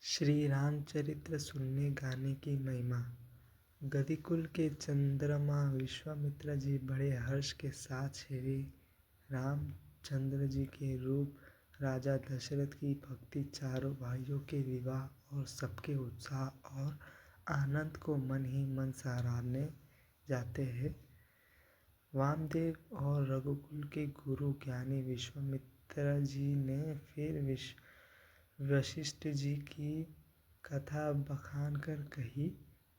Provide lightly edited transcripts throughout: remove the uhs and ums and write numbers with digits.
श्री रामचरित्र सुनने गाने की महिमा। गदिकुल के चंद्रमा विश्वामित्र जी बड़े हर्ष के साथ श्री रामचंद्र जी के रूप, राजा दशरथ की भक्ति, चारों भाइयों के विवाह और सबके उत्साह और आनंद को मन ही मन सराहने जाते हैं। वामदेव और रघुकुल के गुरु ज्ञानी विश्वामित्र जी ने फिर वशिष्ठ जी की कथा बखान कर कही।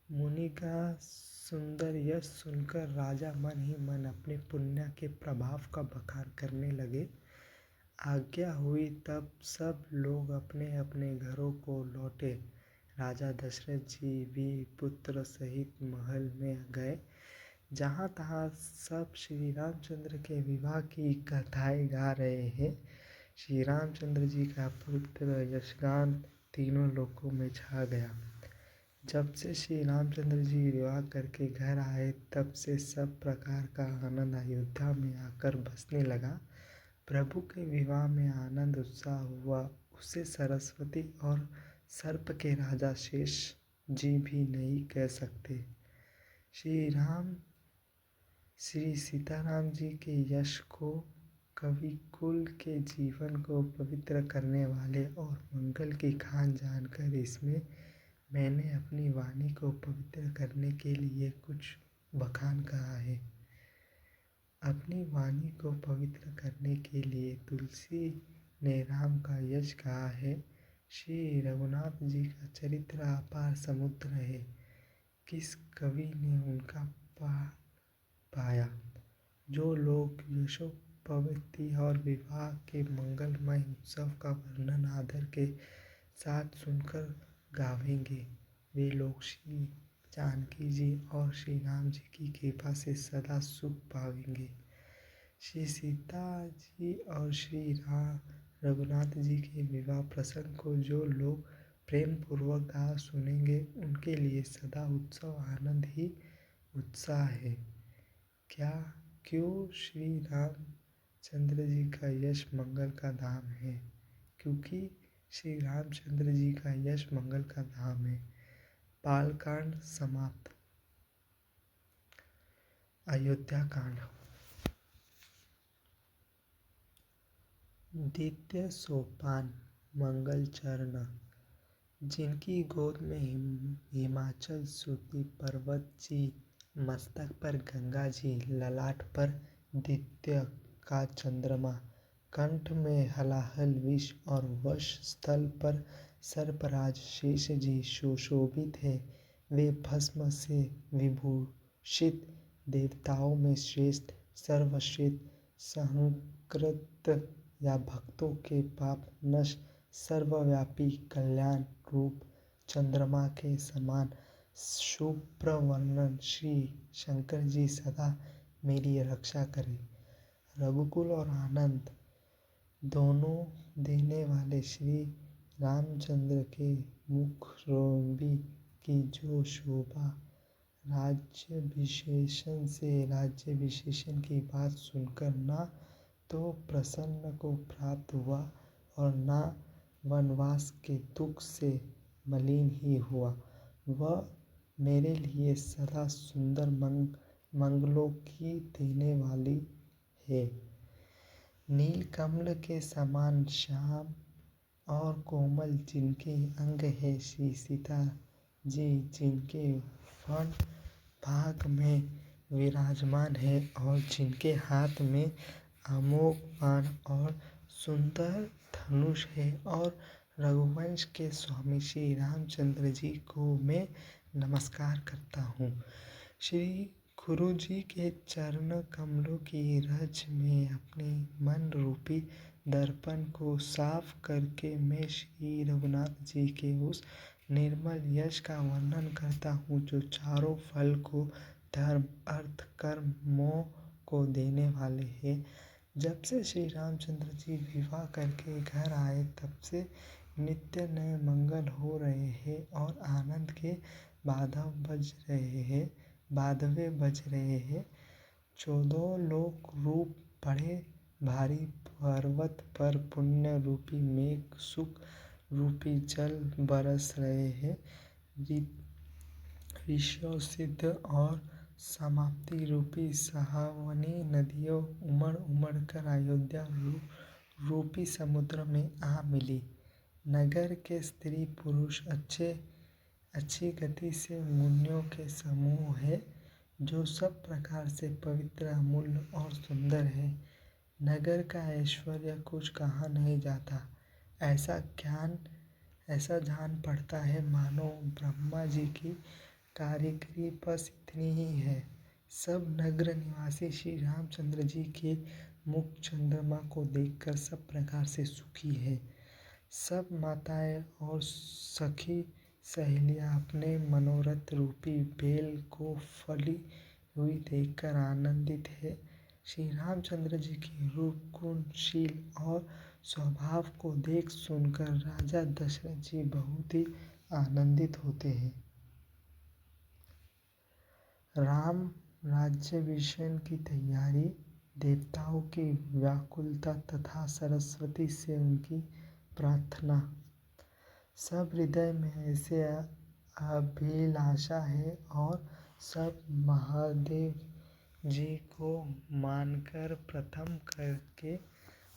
मुनि का सुंदर यश सुनकर राजा मन ही मन अपने पुण्य के प्रभाव का बखान करने लगे। आज्ञा हुई तब सब लोग अपने अपने घरों को लौटे। राजा दशरथ जी भी पुत्र सहित महल में गए। जहाँ तहाँ सब श्री रामचंद्र के विवाह की कथाएं गा रहे हैं। श्री रामचंद्र जी का पुत्र यशगान तीनों लोकों में छा गया। जब से श्री रामचंद्र जी विवाह करके घर आए तब से सब प्रकार का आनंद अयोध्या में आकर बसने लगा। प्रभु के विवाह में आनंद उत्साह हुआ, उसे सरस्वती और सर्प के राजा शेष जी भी नहीं कह सकते। श्री सीताराम जी के यश को, कविकुल के जीवन को पवित्र करने वाले और मंगल की खान जानकर इसमें मैंने अपनी वाणी को पवित्र करने के लिए कुछ बखान कहा है। अपनी वाणी को पवित्र करने के लिए तुलसी ने राम का यश कहा है। श्री रघुनाथ जी का चरित्र अपार समुद्र है, किस कवि ने उनका पाया। जो लोग यशोपवती और विवाह के मंगलमय उत्सव का वर्णन आदर के साथ सुनकर गावेंगे, वे लोग श्री जानकी जी और श्री राम जी की कृपा से सदा सुख पाएंगे। श्री सीता जी और श्री रघुनाथ जी के विवाह प्रसंग को जो लोग प्रेम पूर्वक गा सुनेंगे, उनके लिए सदा उत्सव आनंद ही उत्साह है। क्यों श्री रामचंद्र जी का यश मंगल का धाम है? क्योंकि श्री रामचंद्र जी का यश मंगल का धाम है। बालकांड समाप्त। अयोध्या कांड। द्वितीय सोपान। मंगल चरण। जिनकी गोद में हिमाचल सुती पर्वत जी, मस्तक पर गंगा जी, ललाट पर द्वितीय का चंद्रमा, कंठ में हलाहल विष और वक्ष स्थल पर सर्पराज शेष जी सुशोभित है। वे भस्म से विभूषित, देवताओं में श्रेष्ठ, सर्वश्रेष्ठ, सहंकृत या भक्तों के पाप नश, सर्वव्यापी, कल्याण रूप चंद्रमा के समान शुभ्र वर्णन श्री शंकर जी सदा मेरी रक्षा करें। रघुकुल और आनंद दोनों देने वाले श्री रामचंद्र के मुख रोबी की जो शोभा, राज्याभिषेचन की बात सुनकर ना तो प्रसन्न को प्राप्त हुआ और ना वनवास के दुख से मलिन ही हुआ। वह मेरे लिए सदा सुंदर मंगलों की देने वाली है। नील कमल के समान श्याम और कोमल जिनके अंग है, श्री सीता जी जिनके फ्रंट भाग में विराजमान है और जिनके हाथ में अमोघ बाण और सुंदर धनुष है, और रघुवंश के स्वामी श्री रामचंद्र जी को मैं नमस्कार करता हूँ। श्री गुरु जी के चरण कमलों की रज में अपने मन रूपी दर्पण को साफ करके मैं श्री रघुनाथ जी के उस निर्मल यश का वर्णन करता हूँ जो चारों फल को, धर्म, अर्थ, कर्म, मोह को देने वाले हैं। जब से श्री रामचंद्र जी विवाह करके घर आए तब से नित्य नए मंगल हो रहे हैं और आनंद के बादवे बज रहे हैं। 14 लोक रूप बड़े भारी पर्वत पर पुण्य रूपी मेघ सुख रूपी जल बरस रहे हैं। ऋषियों सिद्ध और समाप्ति रूपी सहावनी नदियों उमड़ उमड़ कर अयोध्या रूपी समुद्र में आ मिली। नगर के स्त्री पुरुष अच्छी गति से मुनियों के समूह है, जो सब प्रकार से पवित्र, अमूल्य और सुंदर है। नगर का ऐश्वर्य कुछ कहा नहीं जाता। ऐसा जान पड़ता है मानो ब्रह्मा जी की कारीगरी बस इतनी ही है। सब नगर निवासी श्री रामचंद्र जी के मुख चंद्रमा को देखकर सब प्रकार से सुखी है। सब माताएं और सखी सहेलियां अपने मनोरथ रूपी बेल को फली हुई देखकर आनंदित है। श्री रामचंद्र जी के रूप, गुण, शील और स्वभाव को देख सुनकर राजा दशरथ जी बहुत ही आनंदित होते हैं। राम राज्याभिषेक की तैयारी, देवताओं की व्याकुलता तथा सरस्वती से उनकी प्रार्थना। सब हृदय में ऐसे अभिलाषा है और सब महादेव जी को मानकर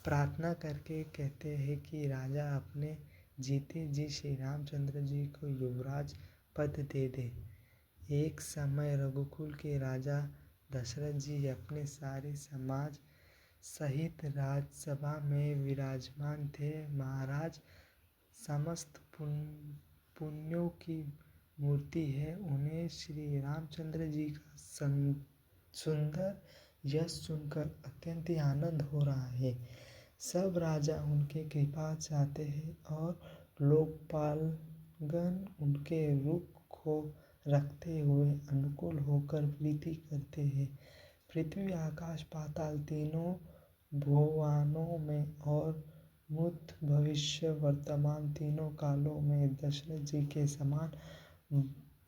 प्रार्थना करके कहते हैं कि राजा अपने जीते जी श्री रामचंद्र जी को युवराज पद दे दे। एक समय रघुकुल के राजा दशरथ जी अपने सारे समाज सहित राजसभा में विराजमान थे। महाराज समस्त पुण्यों की मूर्ति है। उन्हें श्री रामचंद्र जी का सुंदर यश सुनकर अत्यंत आनंद हो रहा है। सब राजा उनके कृपा चाहते हैं और लोकपालगण उनके रूप को रखते हुए अनुकूल होकर प्रीति करते हैं। पृथ्वी, आकाश, पाताल तीनों भुवनों में और भूत, भविष्य, वर्तमान तीनों कालों में दशरथ जी के समान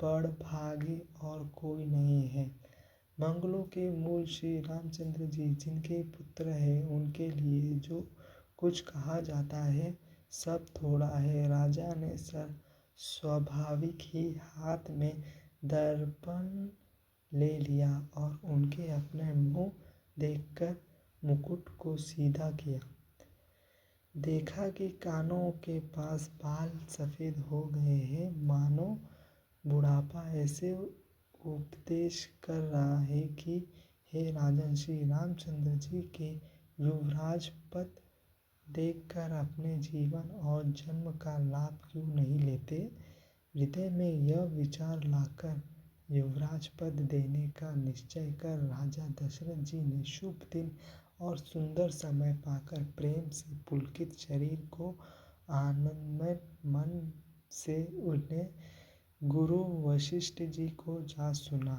बड़भागी और कोई नहीं है। मंगलों के मूल श्री रामचंद्र जी जिनके पुत्र हैं, उनके लिए जो कुछ कहा जाता है सब थोड़ा है। राजा ने स्वाभाविक ही हाथ में दर्पण ले लिया और उनके अपने मुंह देखकर मुकुट को सीधा किया। देखा कि कानों के पास बाल सफेद हो गए हैं, मानो बुढ़ापा। ऐसे उपदेश कर रहा है कि हे राजन, श्री रामचंद्र जी के युवराज पद देखकर अपने जीवन और जन्म का लाभ क्यों नहीं लेते। हृदय में यह विचार लाकर युवराज पद देने का निश्चय कर राजा दशरथ जी ने शुभ दिन और सुंदर समय पाकर प्रेम से पुलकित शरीर को आनंदमय मन से उन्हें गुरु वशिष्ठ जी को जा सुना।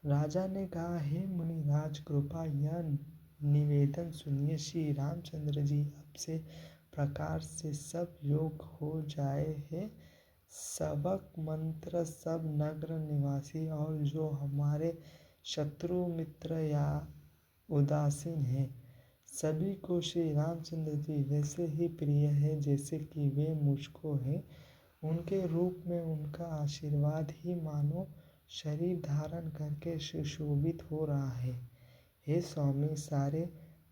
राजा ने कहा, हे मुनिराज, कृपा यह निवेदन सुनिए। श्री रामचंद्र जी अब से प्रकार से सब योग हो जाए हैं। सबक मंत्र सब नगर निवासी और जो हमारे शत्रु मित्र या उदासीन हैं, सभी को श्री रामचंद्र जी वैसे ही प्रिय है जैसे कि वे मुझको हैं। उनके रूप में उनका आशीर्वाद ही मानो शरीर धारण करके सुशोभित हो रहा है। हे स्वामी, सारे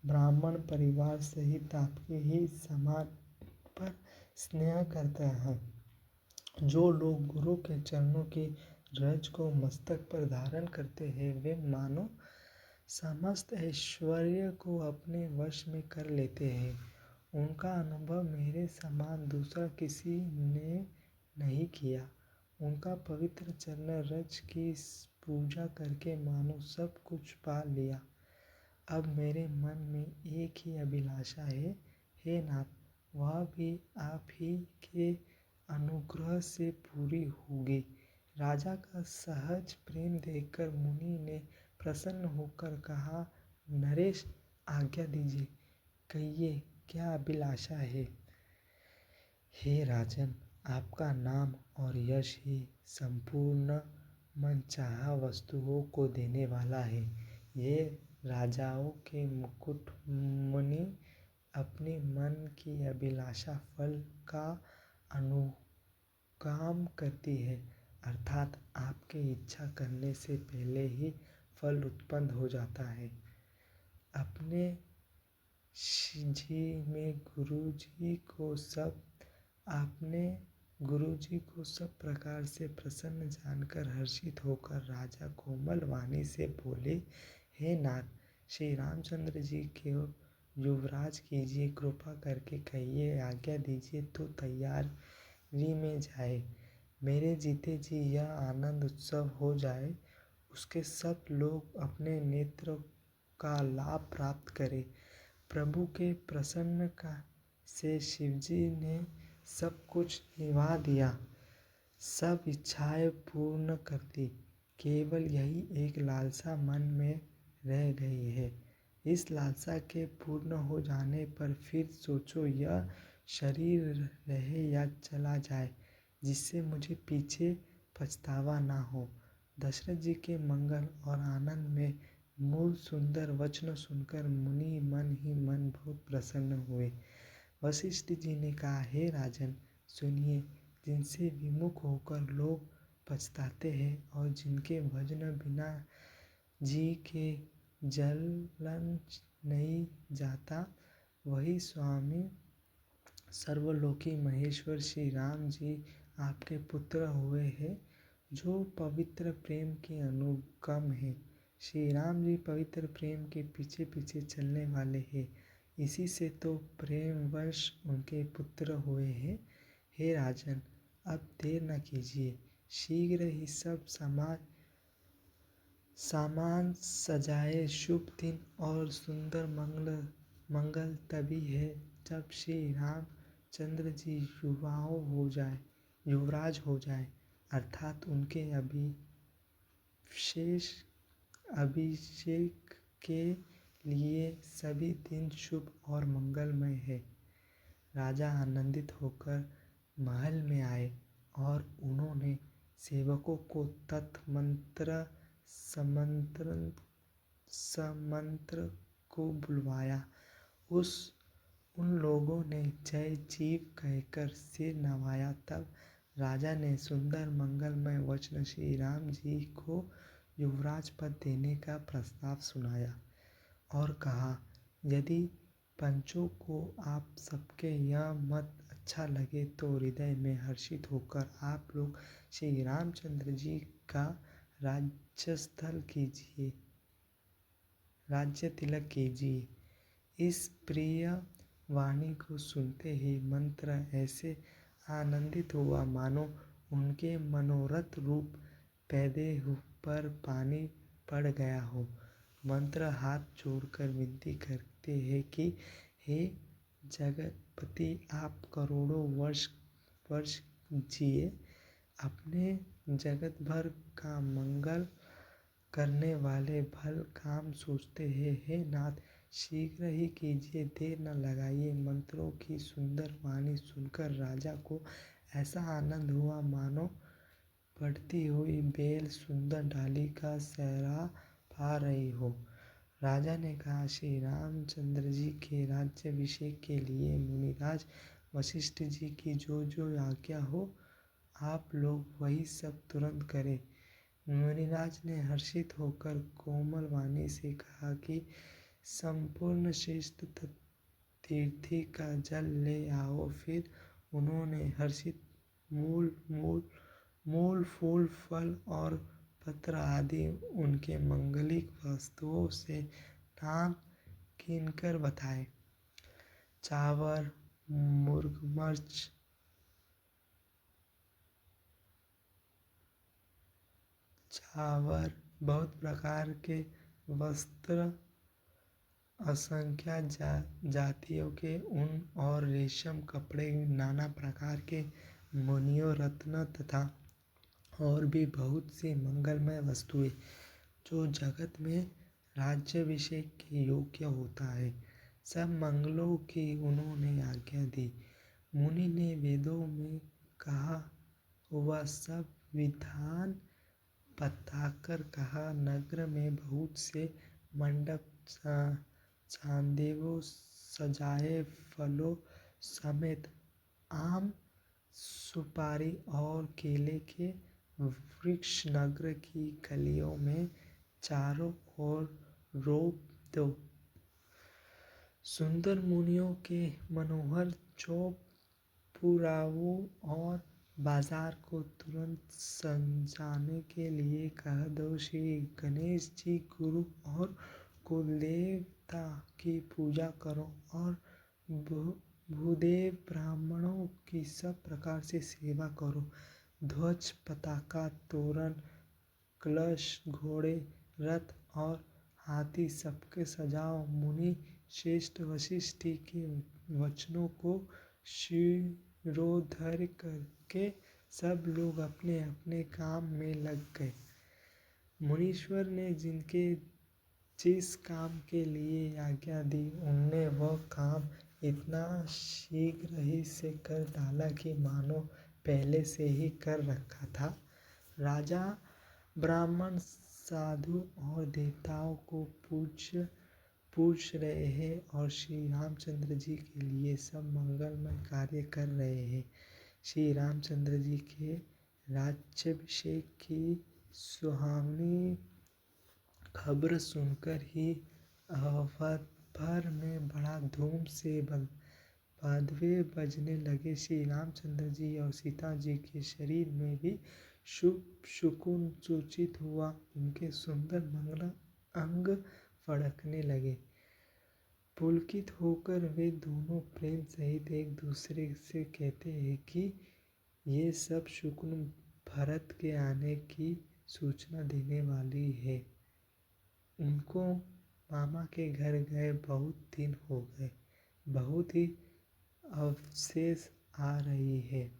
ब्राह्मण परिवार सहित आपके ही समान पर स्नेह करते हैं। जो लोग गुरु के चरणों की रज को मस्तक पर धारण करते हैं, वे मानो समस्त ऐश्वर्य को अपने वश में कर लेते हैं। उनका अनुभव मेरे समान दूसरा किसी ने नहीं किया। उनका पवित्र चरण रज की पूजा करके मानो सब कुछ पा लिया। अब मेरे मन में एक ही अभिलाषा है, हे नाथ, वह भी आप ही के अनुग्रह से पूरी होगी। राजा का सहज प्रेम देखकर मुनि ने प्रसन्न होकर कहा, नरेश, आज्ञा दीजिए, कहिए क्या अभिलाषा है। हे राजन, आपका नाम और यश ही संपूर्ण मनचाहा वस्तुओं को देने वाला है। ये राजाओं के मुकुट मुनि अपनी मन की अभिलाषा फल का अनुगाम करती है, अर्थात आपके इच्छा करने से पहले ही फल उत्पन्न हो जाता है। अपने जी में आपने गुरुजी को सब प्रकार से प्रसन्न जानकर हर्षित होकर राजा कोमल वाणी से बोले, हे नाथ, श्री रामचंद्र जी को युवराज कीजिए, कृपा करके कहिए, आज्ञा दीजिए तो तैयारी में जाए। मेरे जीते जी यह आनंद उत्सव हो जाए, उसके सब लोग अपने नेत्र का लाभ प्राप्त करें। प्रभु के प्रसन्न का से शिवजी ने सब कुछ निभा दिया, सब इच्छाएं पूर्ण कर दी। केवल यही एक लालसा मन में रह गई है। इस लालसा के पूर्ण हो जाने पर फिर सोचो यह शरीर रहे या चला जाए, जिससे मुझे पीछे पछतावा ना हो। दशरथ जी के मंगल और आनंद में मूल सुंदर वचन सुनकर मुनि मन ही मन बहुत प्रसन्न हुए। वशिष्ठ जी ने कहा, हे राजन, सुनिए, जिनसे विमुख होकर लोग पछताते हैं और जिनके भजन बिना जी के जलन नहीं जाता, वही स्वामी सर्वलोकी महेश्वर श्री राम जी आपके पुत्र हुए हैं, जो पवित्र प्रेम के अनुगम हैं। श्री राम जी पवित्र प्रेम के पीछे पीछे चलने वाले हैं, इसी से तो प्रेमवश उनके पुत्र हुए हैं। हे राजन, अब देर न कीजिए, शीघ्र ही सब सामान सजाए। शुभ दिन और सुंदर मंगल तभी है जब श्री रामचंद्र जी युवराज हो जाए, अर्थात उनके अभिषेक के लिए सभी दिन शुभ और मंगलमय है। राजा आनंदित होकर महल में आए और उन्होंने सेवकों को तत्मंत्र समंत्र को बुलवाया। उन लोगों ने जय जीव कहकर सिर नवाया। तब राजा ने सुंदर मंगलमय वचन श्री राम जी को युवराज पद देने का प्रस्ताव सुनाया और कहा, यदि पंचों को आप सबके यह मत अच्छा लगे तो हृदय में हर्षित होकर आप लोग श्री रामचंद्र जी का राज्य तिलक कीजिए। इस प्रिय वाणी को सुनते ही मंत्र ऐसे आनंदित हुआ मानो उनके मनोरथ रूप पैदे पर पानी पड़ गया हो। मंत्र हाथ जोड़कर विनती करते हैं कि हे जगतपति, आप करोड़ों वर्ष जिए, अपने जगत भर का मंगल करने वाले भल काम सोचते हैं। हे नाथ, शीघ्र ही कीजिए, देर न लगाइए। मंत्रों की सुंदर वाणी सुनकर राजा को ऐसा आनंद हुआ मानो बढ़ती हुई बेल सुंदर डाली का सहरा पा रही हो। राजा ने कहा, श्री रामचंद्र जी के राज्याभिषेक के लिए मुनिराज वशिष्ठ जी की जो जो आज्ञा हो, आप लोग वही सब तुरंत करें। मुनिराज ने हर्षित होकर कोमल वाणी से कहा कि संपूर्ण श्रेष्ठ तीर्थी का जल ले आओ। फिर उन्होंने हर्षित मूल फूल फल और पत्र आदि उनके मंगलिक वस्तुओं से नाम कीनकर बताए। चावर, मुर्गमर्च, बहुत प्रकार के वस्त्र, असंख्य जातियों के ऊन और रेशम कपड़े, नाना प्रकार के मुनियों रत्न तथा और भी बहुत सी मंगलमय वस्तुएं, जो जगत में राज्याभिषेक के योग्य होता है, सब मंगलों की उन्होंने आज्ञा दी। मुनि ने वेदों में कहा वह सब विधान बताकर कहा, नगर में बहुत से मंडप चांदेवों सजाए फलों समेत आम, सुपारी और केले के वृक्ष नगर की गलियों में चारों ओर रोप दो। सुंदर मुनियों के मनोहर चौपुरावों और बाजार को तुरंत सजाने के लिए कह दो। श्री गणेश जी गुरु और कुलदेवता की पूजा करो और भूदेव ब्राह्मणों की सब प्रकार से सेवा करो। ध्वज, पताका, तोरण, कलश, घोड़े, रथ और हाथी सबके सजाओ। मुनि श्रेष्ठ वशिष्ठ के वचनों को शिरोधार्य करके सब लोग अपने अपने काम में लग गए। मुनीश्वर ने जिनके जिस काम के लिए आज्ञा दी उनने वह काम इतना शीघ्र ही से कर डाला कि मानो पहले से ही कर रखा था। राजा, ब्राह्मण, साधु और देवताओं को पूज रहे हैं और श्री रामचंद्र जी के लिए सब मंगलमय कार्य कर रहे हैं। श्री रामचंद्र जी के राज्याभिषेक की सुहावनी खबर सुनकर ही अवध भर में बड़ा धूम से बादवे बजने लगे। श्री रामचंद्र जी और सीता जी के शरीर में भी शुभ शकुन सूचित हुआ। उनके सुंदर मंगल अंग फड़कने लगे। पुलकित होकर वे दोनों प्रेम सहित एक दूसरे से कहते हैं कि ये सब शकुन भरत के आने की सूचना देने वाली है। उनको मामा के घर गए बहुत दिन हो गए, बहुत ही अवशेष आ रही है।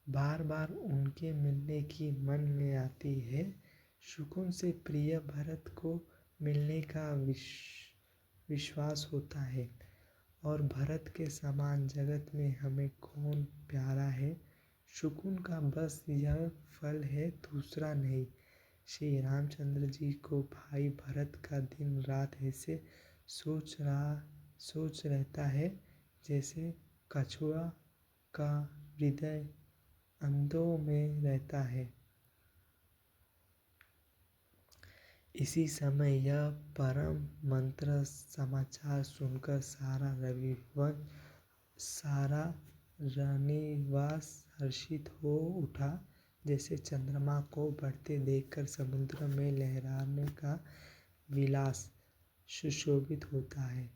बार बार उनके मिलने की मन में आती है। शकुन से प्रिय भरत को मिलने का विश्वास होता है और भरत के समान जगत में हमें कौन प्यारा है। शकुन का बस यह फल है, दूसरा नहीं। श्री रामचंद्र जी को भाई भरत का दिन रात ऐसे सोच रहता है जैसे कछुआ का हृदय अंधों में रहता है। इसी समय यह परम मंत्र समाचार सुनकर सारा रानीवास हर्षित हो उठा। जैसे चंद्रमा को बढ़ते देखकर समुद्र में लहराने का विलास सुशोभित होता है।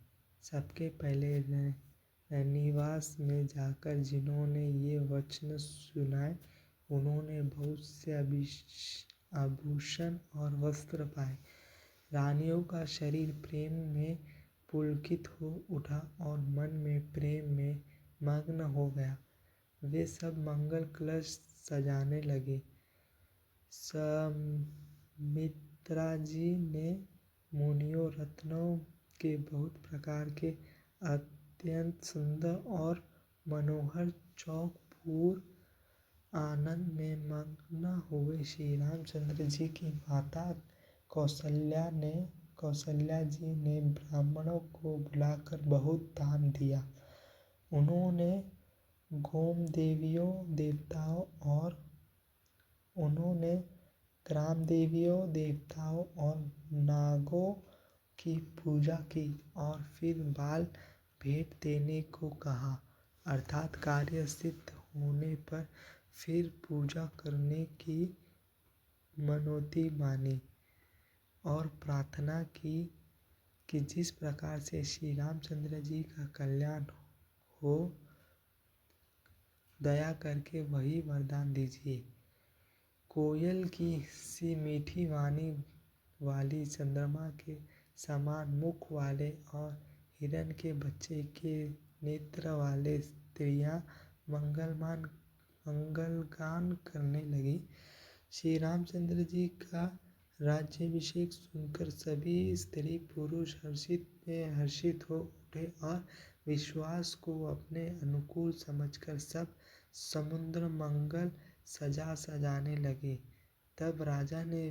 सबके पहले रानीवास में जाकर जिन्होंने ये वचन सुनाए उन्होंने बहुत से आभूषण और वस्त्र पाए। रानियों का शरीर प्रेम में पुलकित हो उठा और मन में प्रेम में मग्न हो गया। वे सब मंगल कलश सजाने लगे। सुमित्रा जी ने मुनियों रत्नों के बहुत प्रकार के अत्यंत सुंदर और मनोहर चौक आनंद में मग्न हुए। श्री रामचंद्र जी की माता कौशल्या जी ने ब्राह्मणों को बुलाकर बहुत दान दिया। उन्होंने ग्राम देवताओं और नागों की पूजा की और फिर बाल भेंट देने को कहा, अर्थात कार्य सिद्ध होने पर फिर पूजा करने की मनौती मानी और प्रार्थना की कि जिस प्रकार से श्री रामचंद्र जी का कल्याण हो दया करके वही वरदान दीजिए। कोयल की सी मीठी वाणी वाली, चंद्रमा के समान मुख वाले और हिरण के बच्चे के नेत्र वाले स्त्रियां मंगलगान करने लगी। श्री रामचंद्र जी का राज्याभिषेक सुनकर सभी स्त्री पुरुष हर्षित हो उठे और विश्वास को अपने अनुकूल समझकर सब समुद्र मंगल सजाने लगे। तब राजा ने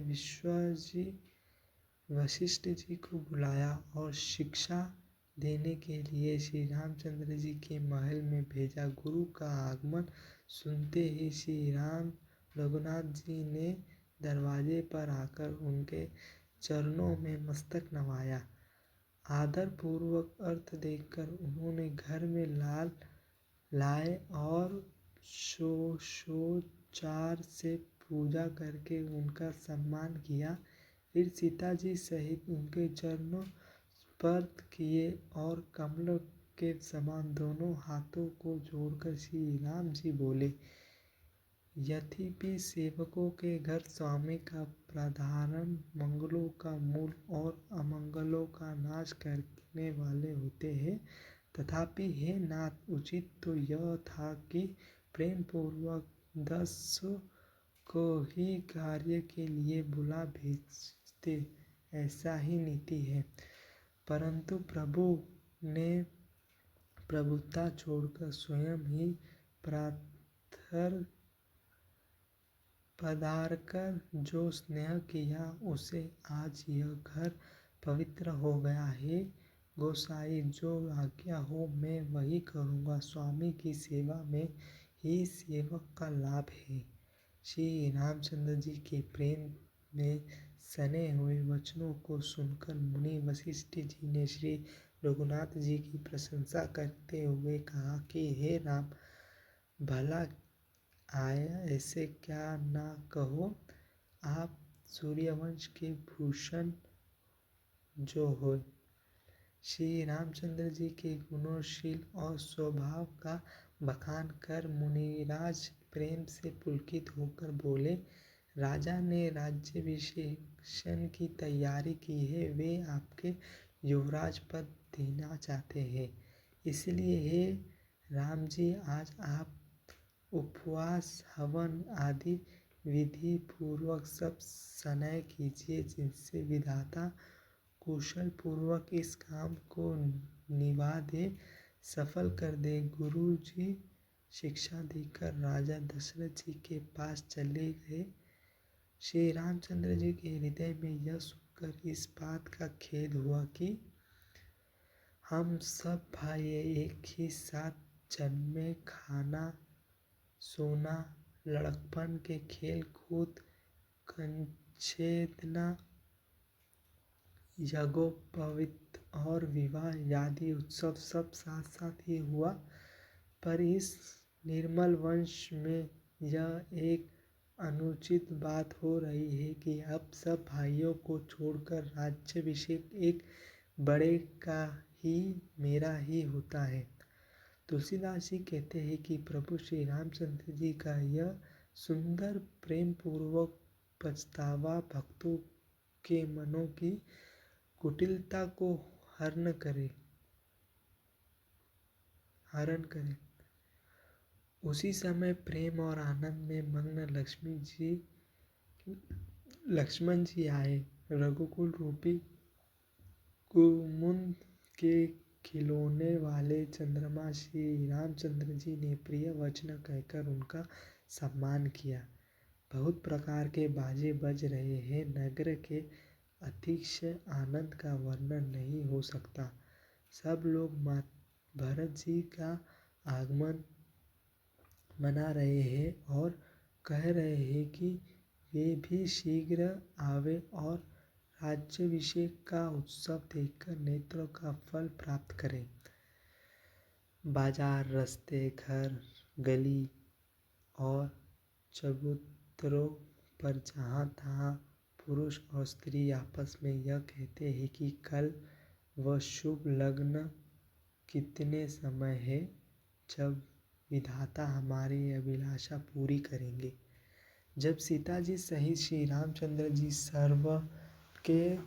वशिष्ठ जी को बुलाया और शिक्षा देने के लिए श्री रामचंद्र जी के महल में भेजा। गुरु का आगमन सुनते ही श्री राम रघुनाथ जी ने दरवाजे पर आकर उनके चरणों में मस्तक नवाया। आदर पूर्वक अर्थ देकर उन्होंने घर में लाए और षोडशोपचार से पूजा करके उनका सम्मान किया। फिर सीता जी सहित उनके चरणों स्पर्श किए और कमल के समान दोनों हाथों को जोड़कर श्री राम जी बोले, यद्यपि सेवकों के घर स्वामी का प्राधान मंगलों का मूल और अमंगलों का नाश करने वाले होते हैं, तथापि हे नाथ, उचित तो यह था कि प्रेम पूर्वक दासों को ही कार्य के लिए बुला भेजते, ऐसा ही नीति है। परंतु प्रभु ने प्रभुता छोड़कर स्वयं ही पधारकर जो स्नेह किया उसे आज यह घर पवित्र हो गया है। गोसाई, जो आज्ञा हो मैं वही करूँगा। स्वामी की सेवा में ही सेवक का लाभ है। श्री रामचंद्र जी के प्रेम में सने हुए वचनों को सुनकर मुनि वशिष्ठ जी ने श्री रघुनाथ जी की प्रशंसा करते हुए कहा कि हे राम, भला आया ऐसे क्या ना कहो। आप सूर्यवंश के भूषण जो हो। श्री रामचंद्र जी के गुणशील और स्वभाव का बखान कर मुनिराज प्रेम से पुलकित होकर बोले, राजा ने राज्याभिषेक की तैयारी की है। वे आपके युवराज पद देना चाहते हैं। इसलिए हे राम जी, आज आप उपवास, हवन आदि विधि पूर्वक सब सनय कीजिए, जिनसे विधाता कुशल पूर्वक इस काम को निभा दे, सफल कर दे। गुरु जी शिक्षा देकर राजा दशरथ जी के पास चले गए। श्री रामचंद्र जी के हृदय में यह सुनकर इस बात का खेद हुआ कि हम सब भाई एक ही साथ जन्मे, खाना सोना, लड़कपन के खेल कूद, कंछेदना, यज्ञोपवीत और विवाह आदि उत्सव सब साथ साथ ही हुआ। पर इस निर्मल वंश में यह एक अनुचित बात हो रही है कि अब सब भाइयों को छोड़कर राज्याभिषेक एक बड़े का ही मेरा ही होता है। तुलसीदास जी कहते हैं कि प्रभु श्री रामचंद्र जी का यह सुंदर प्रेम पूर्वक पछतावा भक्तों के मनों की कुटिलता को हरण करे। उसी समय प्रेम और आनंद में मग्न लक्ष्मण जी आए। रघुकुल रूपी कुमुद के खिलौने वाले चंद्रमा श्री रामचंद्र जी ने प्रिय वचन कहकर उनका सम्मान किया। बहुत प्रकार के बाजे बज रहे हैं। नगर के अतिशय आनंद का वर्णन नहीं हो सकता। सब लोग भरत जी का आगमन मना रहे हैं और कह रहे हैं कि वे भी शीघ्र आवे और राज्याभिषेक का उत्सव देखकर नेत्रों का फल प्राप्त करें। बाजार, रास्ते, घर, गली और चबूतरों पर जहाँ तहाँ पुरुष और स्त्री आपस में यह कहते हैं कि कल वह शुभ लग्न कितने समय है जब विधाता हमारी अभिलाषा पूरी करेंगे। जब सीता जी सहित श्री रामचंद्र जी सर्व के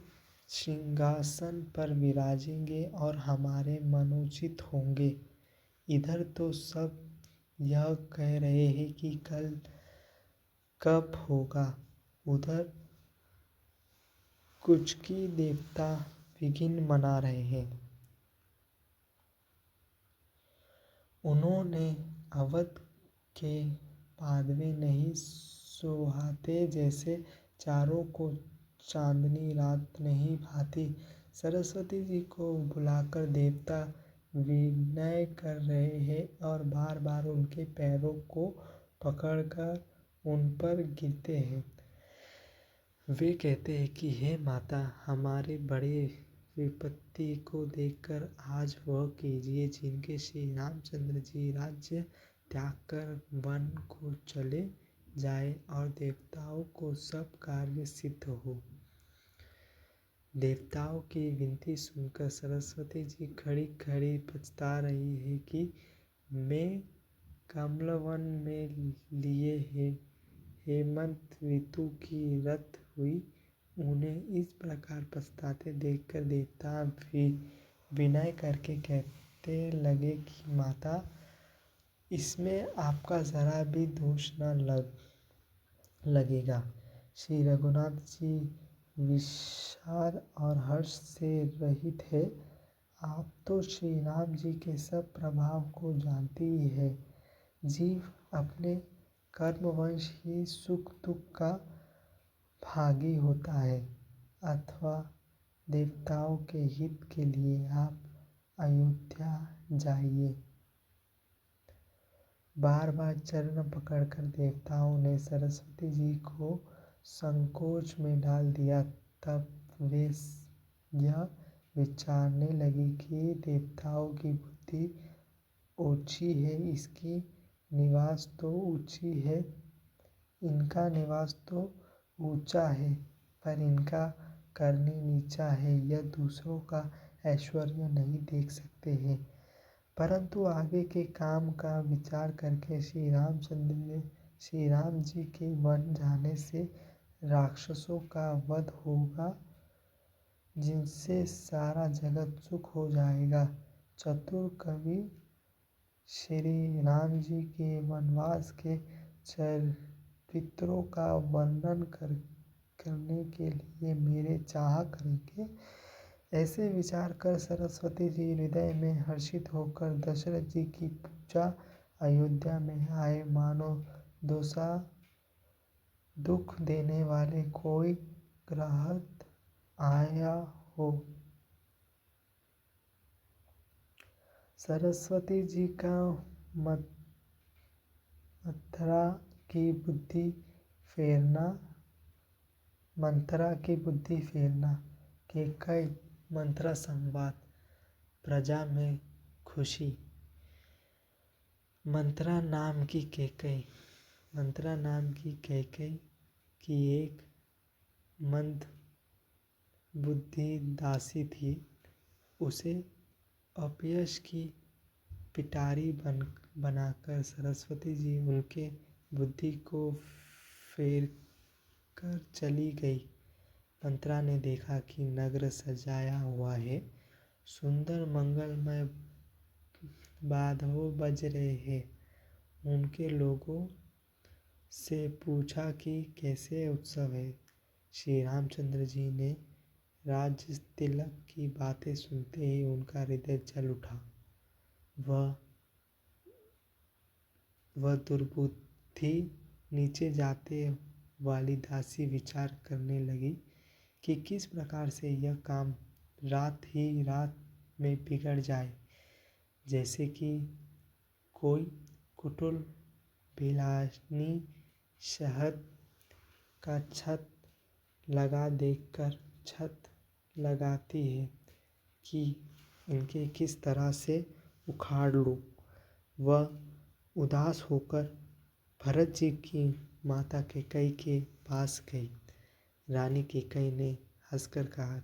सिंहासन पर विराजेंगे और हमारे मनोचित होंगे। इधर तो सब यह कह रहे हैं कि कल कब होगा, उधर कुचकी देवता विघ्न मना रहे हैं। उन्होंने अवध के पादवे नहीं सोहाते, जैसे चारों को चांदनी रात नहीं भाती। सरस्वती जी को बुलाकर देवता विनय कर रहे हैं और बार बार उनके पैरों को पकड़कर उन पर गिरते हैं। वे कहते हैं कि हे माता, हमारे बड़े विपत्ति को देखकर आज वह कीजिए जिनके श्री रामचंद्र जी राज्य त्याग कर वन को चले जाए और देवताओं को सब कार्य सिद्ध हो। देवताओं की विनती सुनकर सरस्वती जी खड़ी खड़ी पछता रही है कि मैं कमलवन में लिए हेमंत ऋतु की रत हुई। उन्हें इस प्रकार पछताते देखकर देवता भी विनय करके कहते लगे कि माता, इसमें आपका जरा भी दोष न लगेगा। श्री रघुनाथ जी विषाद और हर्ष से रहित है। आप तो श्री राम जी के सब प्रभाव को जानती ही है। जीव अपने कर्मवश ही सुख दुख का भागी होता है, अथवा देवताओं के हित के लिए आप अयोध्या जाइए। बार बार चरण पकड़कर देवताओं ने सरस्वती जी को संकोच में डाल दिया। तब वे यह विचारने लगी कि देवताओं की बुद्धि ओछी है, इसकी निवास तो ऊंची है, इनका निवास तो ऊंचा है, पर इनका करनी नीचा है। यह दूसरों का ऐश्वर्य नहीं देख सकते हैं, परंतु आगे के काम का विचार करके श्री राम जी के वन जाने से राक्षसों का वध होगा, जिनसे सारा जगत सुख हो जाएगा। चतुर कवि श्री राम जी के वनवास के चरित्रों का वर्णन करने के लिए मेरे चाह करेंगे। ऐसे विचार कर सरस्वती जी हृदय में हर्षित होकर दशरथ जी की पूजा अयोध्या में आए, मानो दुख देने वाले कोई ग्रहत आया हो। सरस्वती जी का मंथरा की बुद्धि फेरना। केकई मंथरा संवाद। प्रजा में खुशी। मंथरा नाम की कैकई की एक मंद बुद्धि दासी थी। उसे अपयश की पिटारी बनाकर सरस्वती जी उनके बुद्धि को फेर कर चली गई। मंथरा ने देखा कि नगर सजाया हुआ है, सुंदर मंगलमय बाधों बज रहे हैं। उनके लोगों से पूछा कि कैसे उत्सव है। श्री रामचंद्र जी ने राज्य तिलक की बातें सुनते ही उनका हृदय जल उठा। वह दुर्बुद्धि नीचे जाते वाली दासी विचार करने लगी कि किस प्रकार से यह काम रात ही रात में बिगड़ जाए। जैसे कि कोई कुटिल बिलासनी शहद का छत लगाती है कि इनके किस तरह से उखाड़ लूं। वह उदास होकर भरत जी की माता कैकेयी के पास गई। रानी कैकेयी ने हंसकर कहा,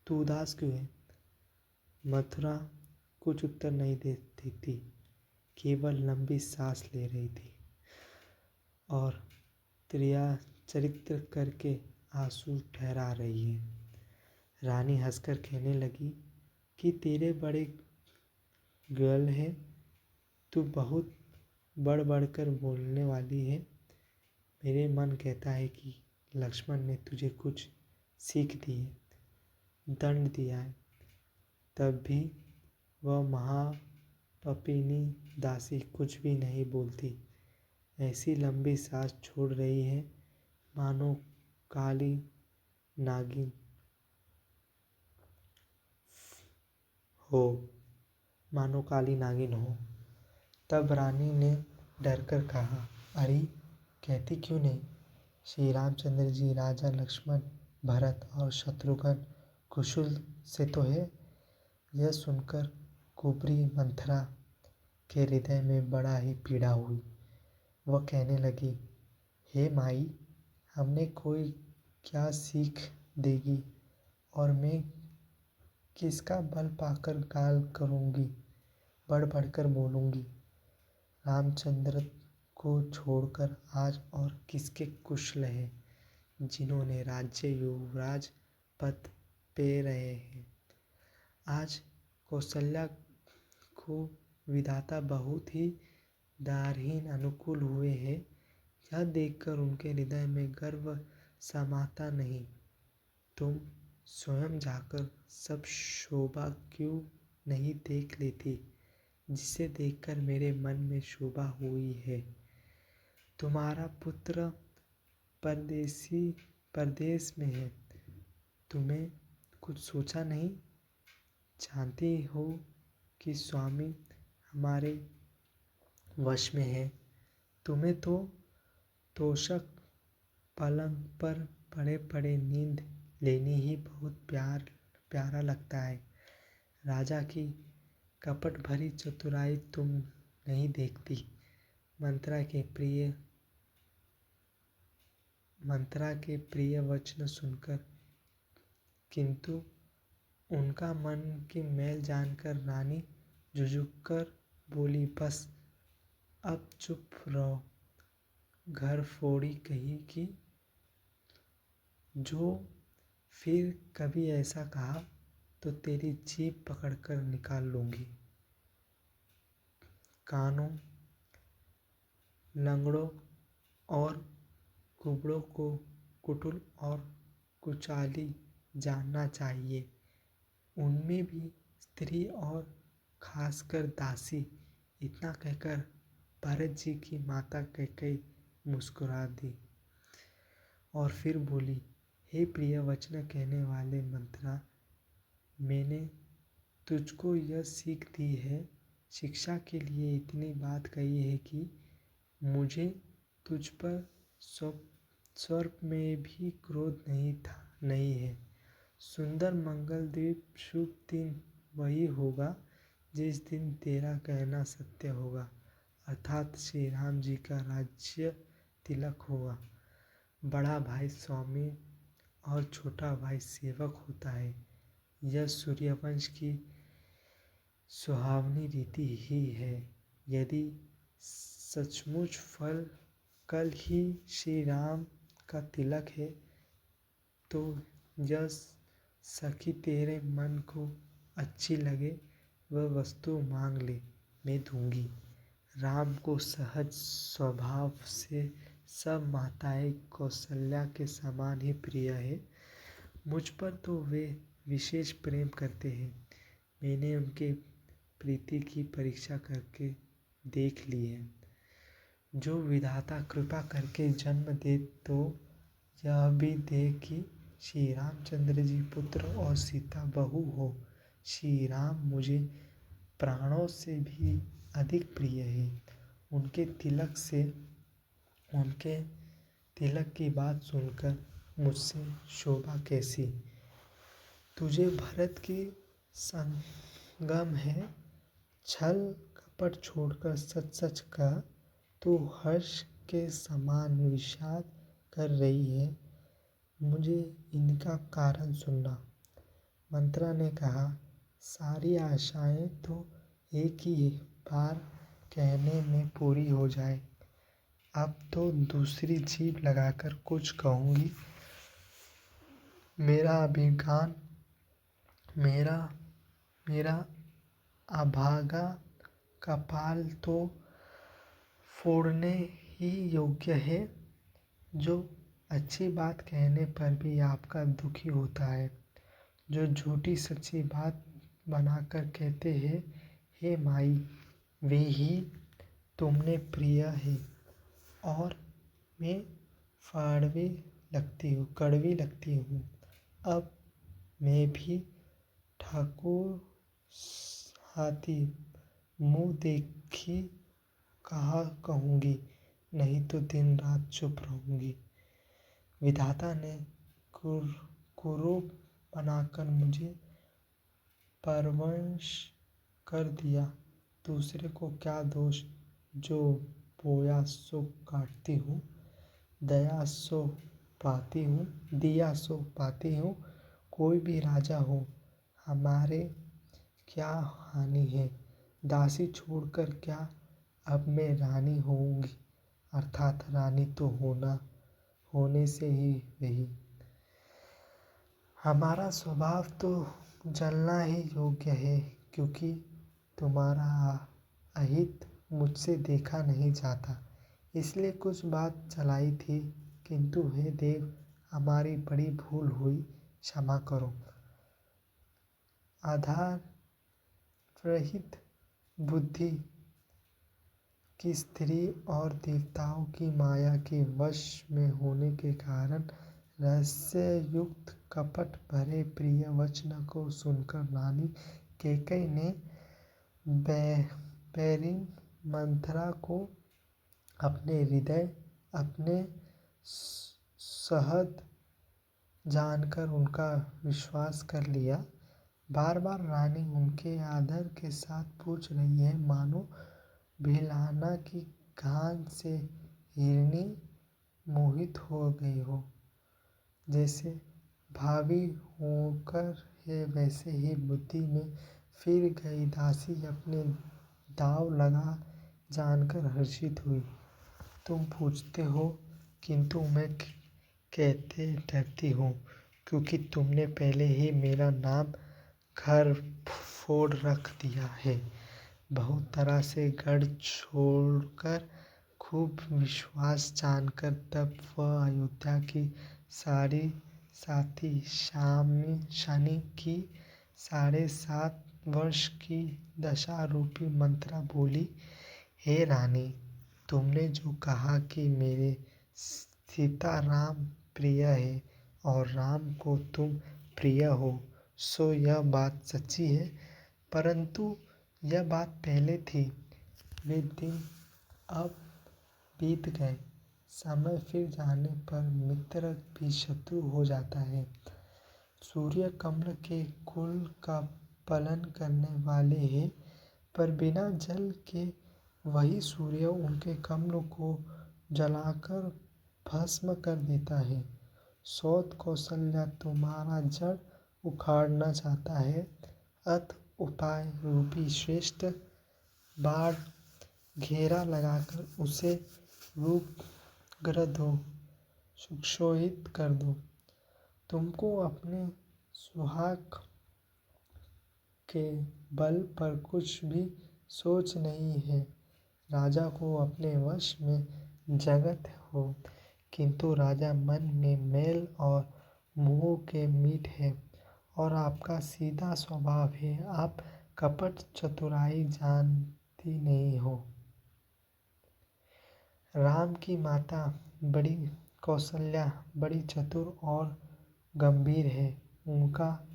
तू उदास क्यों है? मथुरा कुछ उत्तर नहीं देती थी, केवल लंबी सांस ले रही थी और चरित्र करके आंसू ठहरा रही है। रानी हंसकर कहने लगी कि तेरे बड़े गर्ल है, तू बहुत बढ़कर बोलने वाली है। मेरे मन कहता है कि लक्ष्मण ने तुझे कुछ सीख दी है, दंड दिया है, तब भी वह महापापिनी दासी कुछ भी नहीं बोलती। ऐसी लंबी सांस छोड़ रही है मानो काली नागिन। हो, मानो काली नागिन हो। तब रानी ने डरकर कहा, अरे कहती क्यों नहीं? श्री रामचंद्र जी, राजा लक्ष्मण, भरत और शत्रुघ्न कुशल से तो है। यह सुनकर कुबरी मंथरा के हृदय में बड़ा ही पीड़ा हुई। वह कहने लगी, हे माई, हमने कोई क्या सीख देगी और मैं किसका बल पाकर गाल करूँगी, बढ़ बढ़कर बोलूँगी। रामचंद्र को छोड़कर आज और किसके कुशल है जिन्होंने राज्य युवराज पद पे रहे हैं। आज कौशल्या को विधाता बहुत ही दारहीन अनुकूल हुए हैं। यह देखकर उनके हृदय में गर्व समाता नहीं। तुम स्वयं जाकर सब शोभा क्यों नहीं देख लेती जिसे देखकर मेरे मन में शोभा हुई है। तुम्हारा पुत्र परदेश में है। तुम्हें कुछ सोचा नहीं? जानती हो कि स्वामी हमारे वश में है। तुम्हें तो तोषक पलंग पर पड़े पड़े नींद लेनी ही बहुत प्यारा लगता है। राजा की कपट भरी चतुराई तुम नहीं देखती। मंत्रा के प्रिय वचन सुनकर किंतु उनका मन की मैल जानकर रानी झुझुककर बोली, बस अब चुप रहो। घर फोड़ी कही कि जो फिर कभी ऐसा कहा तो तेरी जीभ पकड़कर निकाल लूंगी। कानों, लंगड़ों और कुबड़ों को कुटिल और कुचाली जानना चाहिए। उनमें भी स्त्री और खासकर दासी। इतना कहकर भरत जी की माता कैकेयी मुस्कुरा दी और फिर बोली, हे प्रिय वचन कहने वाले मंत्रा, मैंने तुझको यह सीख दी है, शिक्षा के लिए इतनी बात कही है कि मुझे तुझ पर स्वर्प में भी क्रोध नहीं है। सुंदर मंगल द्वीप शुभ दिन वही होगा जिस दिन तेरा कहना सत्य होगा, अर्थात श्री राम जी का राज्य तिलक होगा। बड़ा भाई स्वामी और छोटा भाई सेवक होता है। यह सूर्यवंश की सुहावनी रीति ही है। यदि सचमुच कल ही श्री राम का तिलक है तो यह सखी तेरे मन को अच्छी लगे वह वस्तु मांग ले, मैं दूंगी। राम को सहज स्वभाव से सब माताएं कौशल्या के समान ही प्रिय है। मुझ पर तो वे विशेष प्रेम करते हैं। मैंने उनके प्रीति की परीक्षा करके देख ली है। जो विधाता कृपा करके जन्म दे तो यह भी दे कि श्री रामचंद्र जी पुत्र और सीता बहू हो। श्री राम मुझे प्राणों से भी अधिक प्रिय है। उनके तिलक की बात सुनकर मुझसे शोभा कैसी। तुझे भरत की संगम है। छल कपट छोड़कर सच सच कह, तू हर्ष के समान विषाद कर रही है। मुझे इनका कारण सुनना। मंत्रा ने कहा, सारी आशाएं तो एक ही बार कहने में पूरी हो जाए। अब तो दूसरी जीभ लगाकर कुछ कहूँगी। मेरा अभागा कपाल तो फोड़ने ही योग्य है, जो अच्छी बात कहने पर भी आपका दुखी होता है, जो झूठी सच्ची बात बनाकर कहते हैं, हे माई, वे ही तुमने प्रिय है और मैं कड़वी लगती हूँ। अब मैं भी ठाकुर हाथी मुँह देखी कहा कहूँगी, नहीं तो दिन रात चुप रहूँगी। विधाता ने कुरूप बनाकर मुझे परवंश कर दिया, दूसरे को क्या दोष, जो बोया सो काटती हूँ, दिया सो पाती हूँ। कोई भी राजा हो, हमारे क्या हानि है, दासी छोड़कर क्या अब मैं रानी होऊंगी, अर्थात रानी तो होने से ही रही। हमारा स्वभाव तो जलना ही योग्य है, क्योंकि तुम्हारा अहित मुझसे देखा नहीं जाता, इसलिए कुछ बात चलाई थी, किंतु हे देव, हमारी बड़ी भूल हुई, क्षमा करो। आधार रहित बुद्धि की स्त्री और देवताओं की माया के वश में होने के कारण रहस्य युक्त कपट भरे प्रिय वचन को सुनकर रानी कैकेयी ने बैरिन मंथरा को अपने हृदय अपने सहद जानकर उनका विश्वास कर लिया। बार बार रानी उनके आदर के साथ पूछ रही है, मानो भिलाना की घान से हिरनी मोहित हो गई हो। जैसे भावी होकर है, वैसे ही बुद्धि में फिर गई दासी अपने दाव लगा जानकर हर्षित हुई। तुम पूछते हो, किंतु मैं कहते डरती हूँ, क्योंकि तुमने पहले ही मेरा नाम घर फोड़ रख दिया है। बहुत तरह से गढ़ छोड़कर खूब विश्वास जानकर तब वह अयोध्या की सारी साथी शनि की 7.5 वर्ष की दशा रूपी मंत्रा बोली, हे रानी, तुमने जो कहा कि मेरे सीता राम प्रिय है और राम को तुम प्रिय हो, सो यह बात सच्ची है, परंतु यह बात पहले थी, वे दिन अब बीत गए। समय फिर जाने पर मित्र भी शत्रु हो जाता है। सूर्य कमल के कुल का पालन करने वाले हैं, पर बिना जल के वही सूर्य उनके कमल को जलाकर भस्म कर देता है। सौत कौशल्या तुम्हारा जड़ उखाड़ना चाहता है, अत उपाय रूपी श्रेष्ठ बाढ़ घेरा लगाकर उसे रूपग्र दो, सुक्षोहित कर दो। तुमको अपने सुहाग के बल पर कुछ भी सोच नहीं है। राजा को अपने वश में जगत हो, किंतु राजा मन में मैल और मोह के मीट है, और आपका सीधा स्वभाव है, आप कपट चतुराई जानती नहीं हो। राम की माता बड़ी कौशल्या बड़ी चतुर और गंभीर है, उनका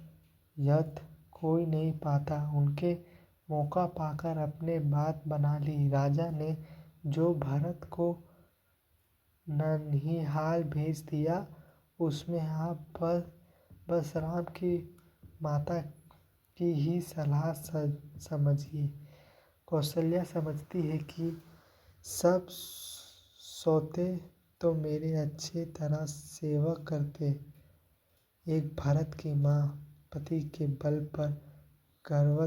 यथ कोई नहीं पाता। उनके मौका पाकर अपने बात बना ली। राजा ने जो भरत को ननिहाल भेज दिया, उसमें आप बस राम की माता की ही सलाह समझिए। कौशल्या समझती है कि सब सौते तो मेरे अच्छे तरह सेवा करते, एक भरत की माँ पति के बल पर गर्व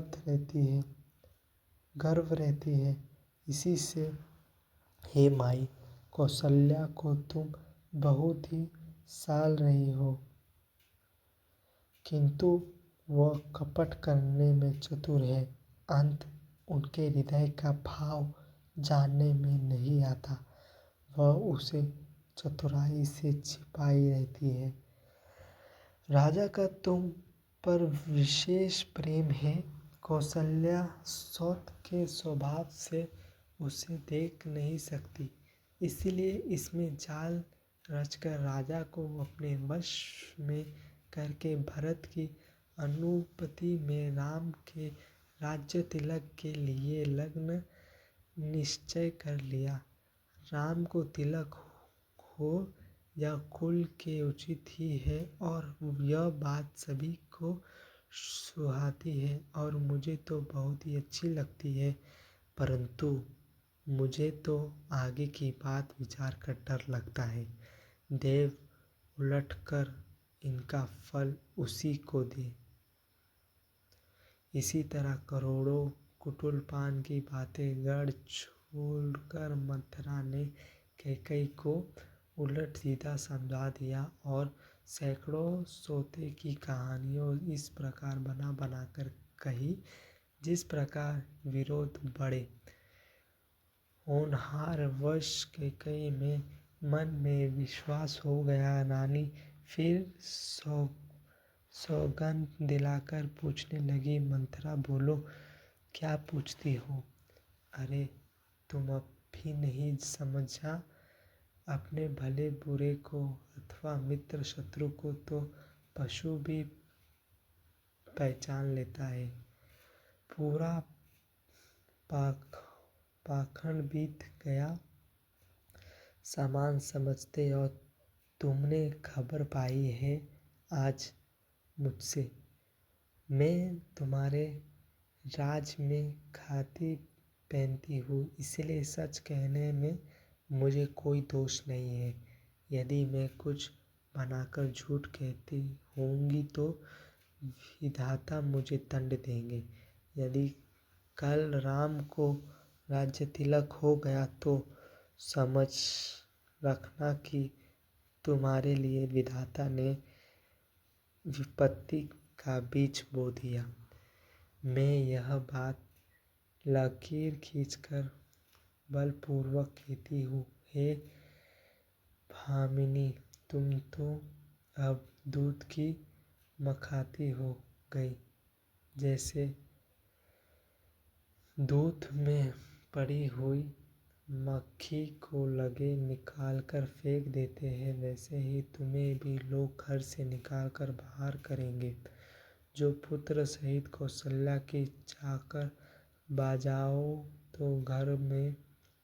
रहती है। इसी से हे माई, कौशल्या को तुम बहुत ही साल रही हो, किंतु वह कपट करने में चतुर है। अंत उनके हृदय का भाव जानने में नहीं आता, वह उसे चतुराई से छिपाई रहती है। राजा का तुम पर विशेष प्रेम है। कौशल्या सौत के स्वभाव से उसे देख नहीं सकती, इसलिए इसमें जाल रचकर राजा को अपने वश में करके भरत की अनुपति में राम के राज्य तिलक के लिए लग्न निश्चय कर लिया। राम को तिलक हो यह कुल के उचित ही है और यह बात सभी को सुहाती है और मुझे तो बहुत ही अच्छी लगती है, परंतु मुझे तो आगे की बात विचार कर डर लगता है। देव उलटकर इनका फल उसी को दे। इसी तरह करोड़ों कुटिलपान की बातें गढ़ छोड़कर मथुरा ने कैकेयी को उलट सीधा समझा दिया और सैकड़ों सौते की कहानियों इस प्रकार बना बनाकर कही जिस प्रकार विरोध बढ़े। होनहार वश कैकेयी में मन में विश्वास हो गया। रानी फिर सौगंध दिलाकर पूछने लगी, मंथरा बोलो क्या पूछती हो? अरे तुम अब भी नहीं समझा? अपने भले बुरे को अथवा मित्र शत्रु को तो पशु भी पहचान लेता है। पूरा पाखंड बीत गया सामान समझते और तुमने खबर पाई है आज मुझसे। मैं तुम्हारे राज में खाती पहनती हूँ, इसलिए सच कहने में मुझे कोई दोष नहीं है। यदि मैं कुछ बनाकर झूठ कहती होंगी तो विधाता मुझे दंड देंगे। यदि कल राम को राज्य तिलक हो गया तो समझ रखना कि तुम्हारे लिए विधाता ने विपत्ति का बीज बो दिया। मैं यह बात लकीर खींचकर बलपूर्वक कहती हूँ। हे भामिनी, तुम तो अब दूध की मखाती हो गई। जैसे दूध में पड़ी हुई मक्खी को लगे निकालकर फेंक देते हैं, वैसे ही तुम्हें भी लोग घर से निकालकर बाहर करेंगे। जो पुत्र सहित कौशल्या की चाकर बाजाओ तो घर में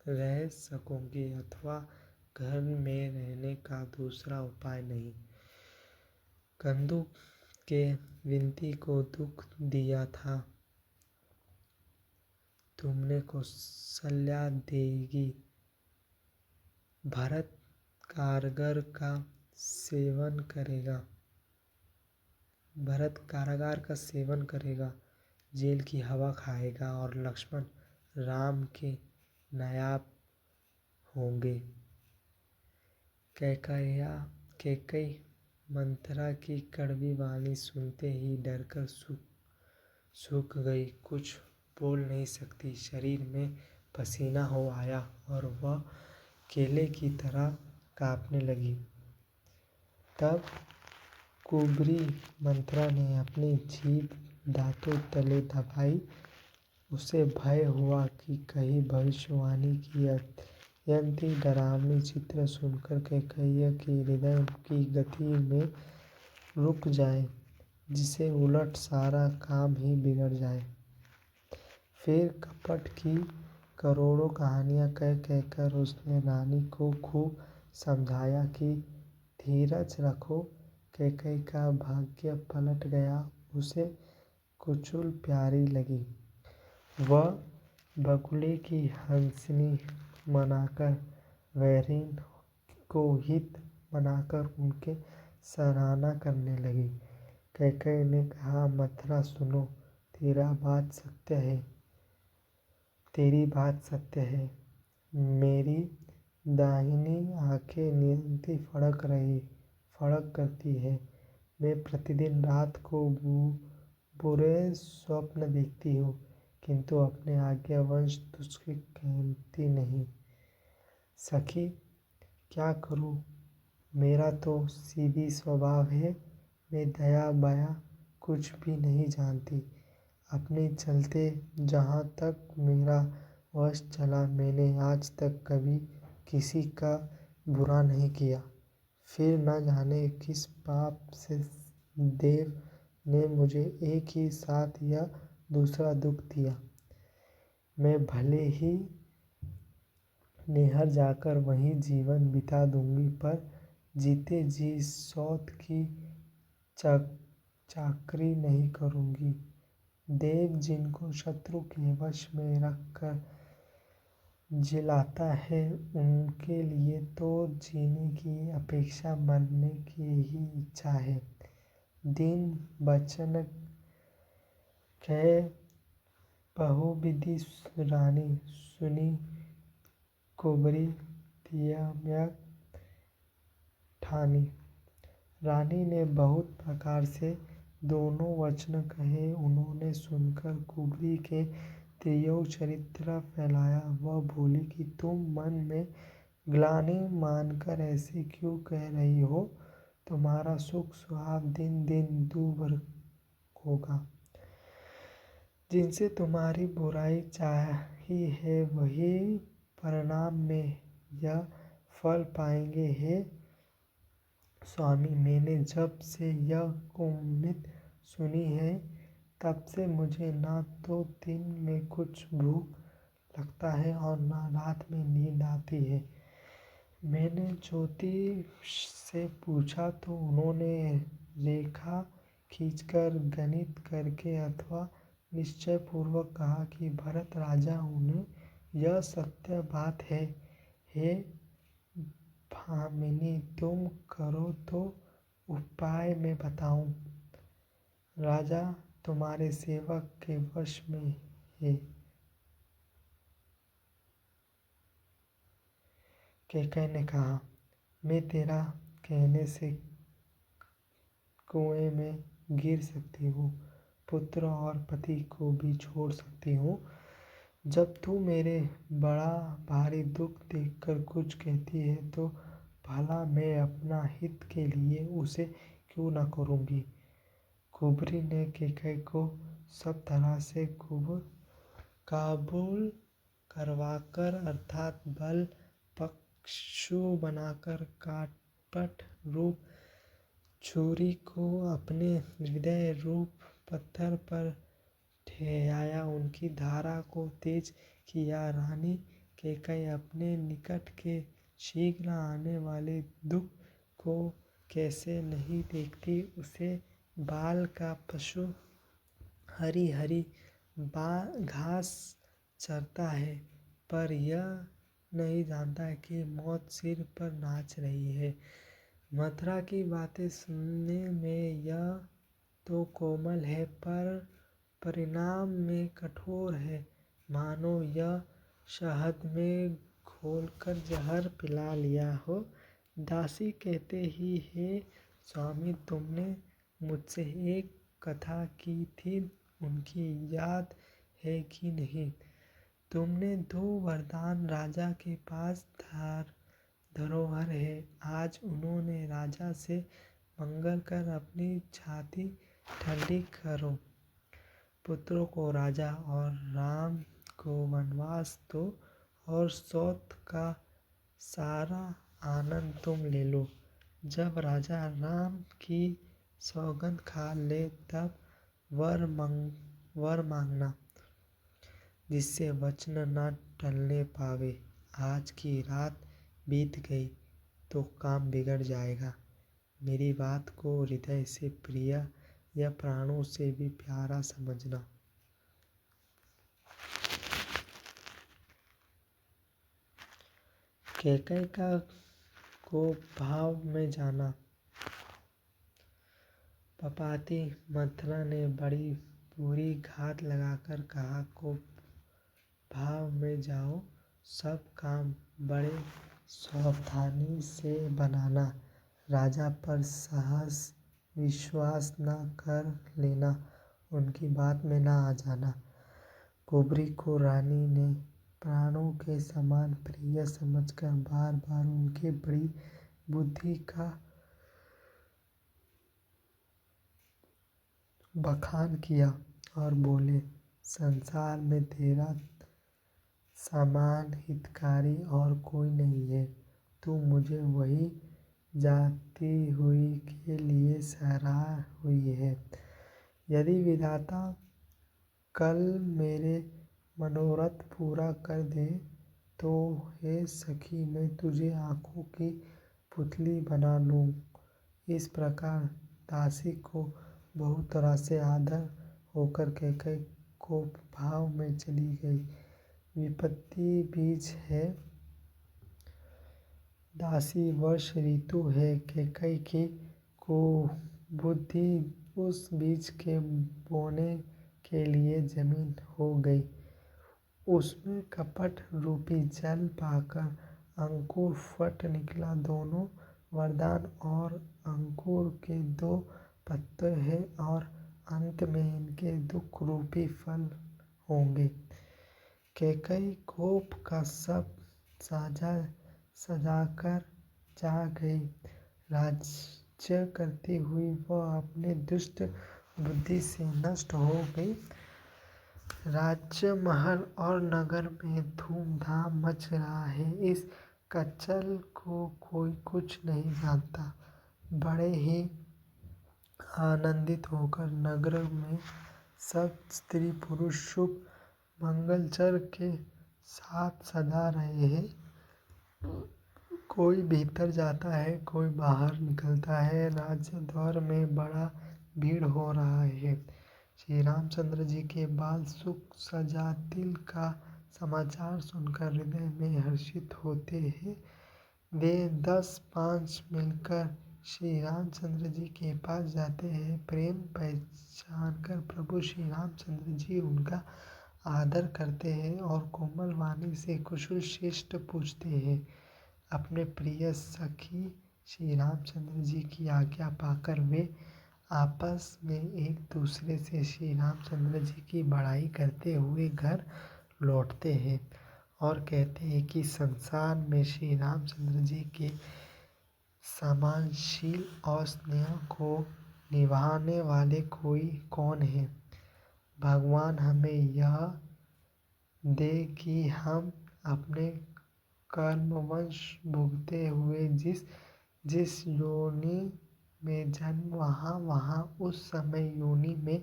रह सकोगी अथवा घर में रहने का दूसरा उपाय नहीं। कंदु के विनती को दुख दिया था, तुमने कौशल्या देगी। भरत कारागार का सेवन करेगा, जेल की हवा खाएगा और लक्ष्मण राम के नायब होंगे। कैकेयी मंथरा की कड़वी वाणी सुनते ही डरकर सूख गई। कुछ बोल नहीं सकती। शरीर में पसीना हो आया और वह केले की तरह कांपने लगी। तब कुबरी मंथरा ने अपनी जीभ दांतों तले दबाई। उसे भय हुआ कि कहीं भविष्यवाणी की अत्यंत डरावनी चित्र सुनकर कैकेयी की हृदय की गति में रुक जाए, जिससे उलट सारा काम ही बिगड़ जाए। फिर कपट की करोड़ों कहानियां कह कहकर उसने रानी को खूब समझाया कि धीरज रखो। कैकेयी का भाग्य पलट गया। उसे कुचूल प्यारी लगी। वह बगुले की हंसनी बनाकर वैरियों को हित बनाकर उनके सराहना करने लगी। कैकेयी ने कहा, मथुरा सुनो, तेरी बात सत्य है। मेरी दाहिनी आंखें निरंतर फड़क करती है। मैं प्रतिदिन रात को बुरे स्वप्न देखती हूँ, किंतु अपने आज्ञावश तुझसे कहती नहीं। सखी, क्या करूँ? मेरा तो सीधी स्वभाव है। मैं दया माया कुछ भी नहीं जानती। अपने चलते जहाँ तक मेरा वश चला, मैंने आज तक कभी किसी का बुरा नहीं किया। फिर न जाने किस पाप से देव ने मुझे एक ही साथ यह दूसरा दुख दिया। मैं भले ही नैहर जाकर वहीं जीवन बिता दूंगी, पर जीते जी सौत की चाकरी नहीं करूंगी। देव जिनको शत्रु के वश में रखकर जिलाता है, उनके लिए तो जीने की अपेक्षा मरने की ही इच्छा है। दीन बचन कहे बहुविधि रानी, सुनी कुबरी तियम्यक ठानी। रानी ने बहुत प्रकार से दोनों वचन कहे। उन्होंने सुनकर कुबरी के तिर्यक चरित्र फैलाया। वह बोली कि तुम मन में ग्लानि मानकर ऐसे क्यों कह रही हो? तुम्हारा सुख सुहाग दिन दिन दूभर होगा। जिनसे तुम्हारी बुराई चाही है, वही परिणाम में यह फल पाएंगे। हे स्वामी, मैंने जब से यह कुमति सुनी है, तब से मुझे न तो दिन में कुछ भूख लगता है और न रात में नींद आती है। मैंने ज्योतिष से पूछा तो उन्होंने रेखा खींचकर, गणित करके अथवा निश्चय पूर्वक कहा कि भरत राजा उन्हें यह सत्य बात है। हे भामिनी, तुम करो तो उपाय मैं बताऊं। राजा तुम्हारे सेवक के वश में है। कैकेयी ने कहा, मैं तेरा कहने से कुएं में गिर सकती हूँ, पुत्र और पति को भी छोड़ सकती हूँ। जब तू मेरे बड़ा भारी दुख देखकर कुछ कहती है, तो भला मैं अपना हित के लिए उसे क्यों न करूँगी। कुबरी ने कैकेयी को सब तरह से काबूल करवाकर, अर्थात बल पक्षु बनाकर, काटपट रूप छुरी को अपने हृदय रूप पत्थर पर ठहराया, उनकी धारा को तेज किया। रानी कैकेयी अपने निकट के शीघ्र आने वाले दुख को कैसे नहीं देखती। उसे बाल का पशु हरी हरी घास चरता है, पर यह नहीं जानता कि मौत सिर पर नाच रही है। मथुरा की बातें सुनने में यह तो कोमल है, पर परिणाम में कठोर है, मानो यह शहद में घोलकर जहर पिला लिया हो। दासी कहते ही, हे स्वामी, तुमने मुझसे एक कथा की थी, उनकी याद है कि नहीं? तुमने दो वरदान राजा के पास धरोहर है। आज उन्होंने राजा से मंगल कर अपनी छाती ठंडी करो। पुत्रों को राजा और राम को वनवास दो, और सौत का सारा आनंद तुम ले लो। जब राजा राम की सौगंध खा ले, तब वर मांगना, जिससे वचन न टलने पावे। आज की रात बीत गई तो काम बिगड़ जाएगा। मेरी बात को हृदय से प्रिय या प्राणों से भी प्यारा समझना। कैकेयी को भाव में जाना। पपाती मथुरा ने बड़ी बुरी घात लगाकर कहा, को भाव में जाओ, सब काम बड़े सावधानी से बनाना, राजा पर सहज विश्वास न कर लेना, उनकी बात में न आ जाना। कुबरी को रानी ने प्राणों के समान प्रिय समझकर बार बार उनकी बड़ी बुद्धि का बखान किया और बोले, संसार में तेरा समान हितकारी और कोई नहीं है। तू मुझे वही जाती हुई के लिए सराही हुई है। यदि विधाता कल मेरे मनोरथ पूरा कर दे तो हे सखी मैं तुझे आँखों की पुतली बना लूँ। इस प्रकार दासी को बहुत तरह से आदर होकर कैकई कोप भाव में चली गई। विपत्ति बीज है, दासी वर्ष ऋतु है, कैकई की कुबुद्धि उस बीज के बोने के लिए जमीन हो गई। उसमें कपट रूपी जल पाकर अंकुर फट निकला। दोनों वरदान और अंकुर के दो पत्ते हैं और अंत में इनके दुख रूपी फल होंगे। कैकई कोप का सब साजा सजाकर जा गई। राज्य करती हुई वह अपने दुष्ट बुद्धि से नष्ट हो गई। राज्य महल और नगर में धूमधाम मच रहा है। इस कच्चल को कोई कुछ नहीं जानता। बड़े ही आनंदित होकर नगर में सब स्त्री पुरुष शुभ मंगलचर के साथ सदा रहे हैं। कोई भीतर जाता है, कोई बाहर निकलता है। राज्य द्वार में बड़ा भीड़ हो रहा है। श्री रामचंद्र जी के बाल सुख सजातिल का समाचार सुनकर हृदय में हर्षित होते हैं। वे 10-5 मिलकर श्री रामचंद्र जी के पास जाते हैं। प्रेम पहचानकर प्रभु श्री रामचंद्र जी उनका आदर करते हैं और कोमल वाणी से कुशल शिष्ट पूछते हैं। अपने प्रिय सखी श्री रामचंद्र जी की आज्ञा पाकर वे आपस में एक दूसरे से श्री रामचंद्र जी की बड़ाई करते हुए घर लौटते हैं और कहते हैं कि संसार में श्री रामचंद्र जी के समानशील और स्नेह को निभाने वाले कोई कौन है। भगवान हमें यह दे कि हम अपने कर्मवश भुगते हुए जिस जिस योनि में जन्म वहाँ उस समय योनि में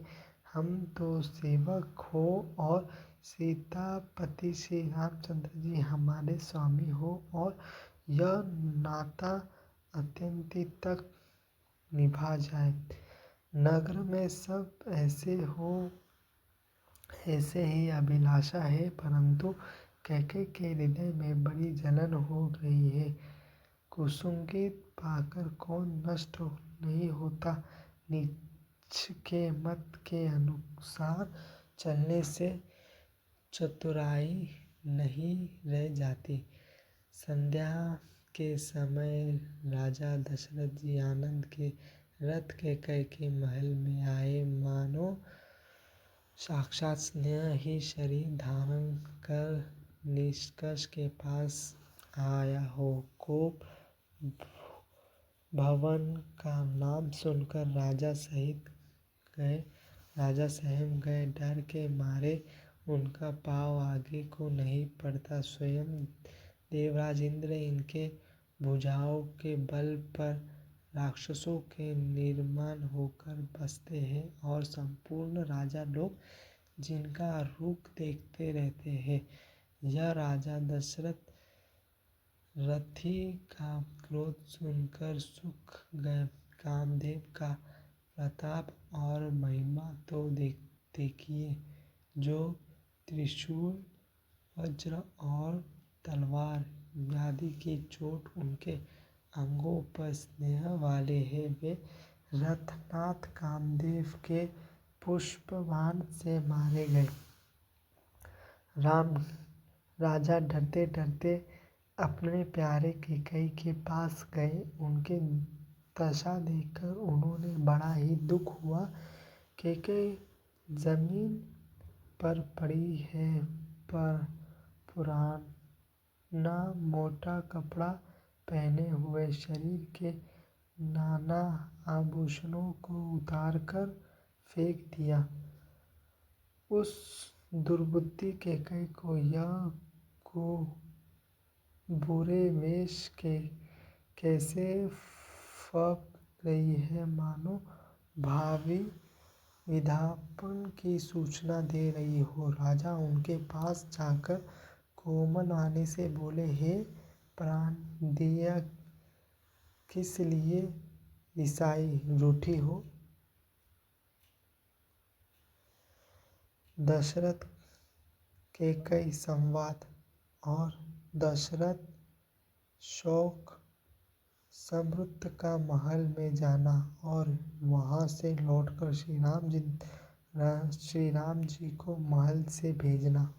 हम तो सेवक हो और सीतापति श्री रामचंद्र जी हमारे स्वामी हो और यह नाता अत्यंत तक निभा जाए। नगर में सब ऐसे ही अभिलाषा है, परंतु कैकई के हृदय में बड़ी जलन हो गई है। कुसुंगित पाकर कौन नष्ट नहीं होता। नीच के मत के अनुसार चलने से चतुराई नहीं रह जाती। संध्या के समय राजा दशरथ जी आनंद के रथ कैकई के महल में आए। मानो साक्षात स्नेह ही शरीर धारण कर निष्कर्ष के पास आया हो। कोप भवन का नाम सुनकर राजा सहम गए। डर के मारे उनका पाँव आगे को नहीं बढ़ता। स्वयं देवराज इंद्र इनके भुजाओं के बल पर राक्षसों के निर्माण होकर बसते हैं और संपूर्ण राजा लोग जिनका रूप देखते रहते हैं। यह राजा दशरथ रथी का क्रोध सुनकर सूख गए। कामदेव का प्रताप और महिमा तो देखिए, जो त्रिशूल वज्र और तलवार आदि की चोट उनके अंगों पर स्नेह वाले हैं। वे रथनाथ कामदेव के पुष्पबाण से मारे गए। राजा डरते डरते अपने प्यारे कैकई के पास गए। उनके दशा देखकर उन्हें बड़ा ही दुख हुआ। कैकई जमीन पर पड़ी है, पर पुराना मोटा कपड़ा पहने हुए शरीर के नाना आभूषणों को उतारकर फेंक दिया। उस दुर्बुद्धि कैकई को यह बुरे वेश के कैसे फप रही है, मानो भावी विज्ञापन की सूचना दे रही हो। राजा उनके पास जाकर कोमल वाणी से बोले, हे प्राणदिया, किस लिए ईसाई रूठी हो? दशरथ के कई संवाद। और दशरथ शोक समृद्ध का महल में जाना और वहां से लौटकर श्री राम जी को महल से भेजना।